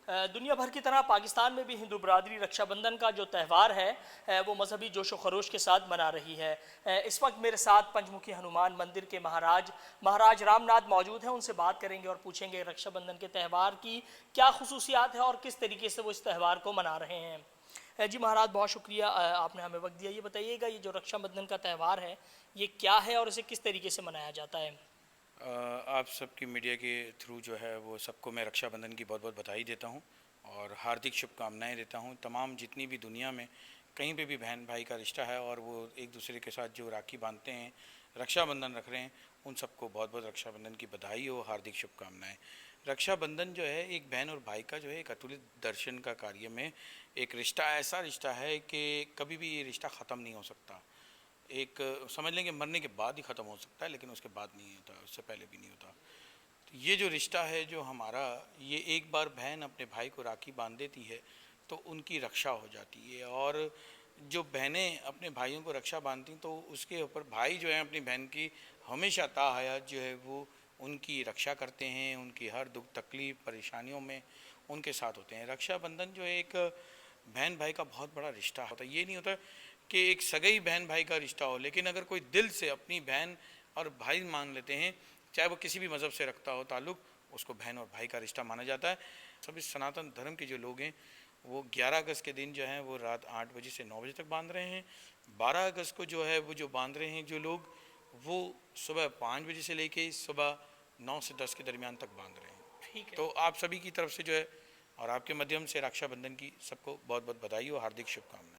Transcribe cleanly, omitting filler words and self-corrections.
दुनिया भर की तरह पाकिस्तान में भी हिंदू बरादरी रक्षाबंधन का जो त्यौहार है वो मजहबी जोश व खरोश के साथ मना रही है। इस वक्त मेरे साथ पंचमुखी हनुमान मंदिर के महाराज रामनाथ मौजूद हैं। उनसे बात करेंगे और पूछेंगे रक्षाबंधन के त्यौहार की क्या खुसूसियात है और किस तरीके से वो इस त्यौहार को मना रहे हैं। जी महाराज, बहुत शुक्रिया, आपने हमें वक्त दिया। ये बताइएगा, ये जो रक्षाबंधन का त्यौहार है ये क्या है और इसे किस तरीके से मनाया जाता है? आप सबकी मीडिया के थ्रू जो है वो सबको मैं रक्षाबंधन की बहुत बहुत बधाई देता हूँ और हार्दिक शुभकामनाएं देता हूँ। तमाम जितनी भी दुनिया में कहीं पे भी बहन भाई का रिश्ता है और वो एक दूसरे के साथ जो राखी बांधते हैं, रक्षाबंधन रख रहे हैं, उन सबको बहुत बहुत रक्षाबंधन की बधाई हो, हार्दिक शुभकामनाएं। रक्षाबंधन जो है एक बहन और भाई का जो है एक अतुलित दर्शन का कार्य में एक रिश्ता, ऐसा रिश्ता है कि कभी भी ये रिश्ता ख़त्म नहीं हो सकता। एक समझ लेंगे मरने के बाद ही ख़त्म हो सकता है, लेकिन उसके बाद नहीं होता, उससे पहले भी नहीं होता। तो ये जो रिश्ता है जो हमारा, ये एक बार बहन अपने भाई को राखी बांध देती है तो उनकी रक्षा हो जाती है। और जो बहनें अपने भाइयों को रक्षा बांधती तो उसके ऊपर भाई जो है अपनी बहन की हमेशा ताहयात जो है वो उनकी रक्षा करते हैं, उनकी हर दुख तकलीफ़ परेशानियों में उनके साथ होते हैं। रक्षाबंधन जो है एक बहन भाई का बहुत बड़ा रिश्ता होता है। ये नहीं होता कि एक सगाई बहन भाई का रिश्ता हो, लेकिन अगर कोई दिल से अपनी बहन और भाई मान लेते हैं, चाहे वो किसी भी मज़हब से रखता हो ताल्लुक़, उसको बहन और भाई का रिश्ता माना जाता है। सभी सनातन धर्म के जो लोग हैं वो 11 अगस्त के दिन जो है वो रात 8 बजे से 9 बजे तक बांध रहे हैं। 12 अगस्त को जो है वो जो बांध रहे हैं जो लोग, वो सुबह 5 बजे से लेके सुबह 9 से 10 के दरमियान तक बांध रहे हैं। ठीक है। तो आप सभी की तरफ से जो है और आपके माध्यम से रक्षाबंधन की सबको बहुत बहुत बधाई हो, हार्दिक शुभकामनाएं।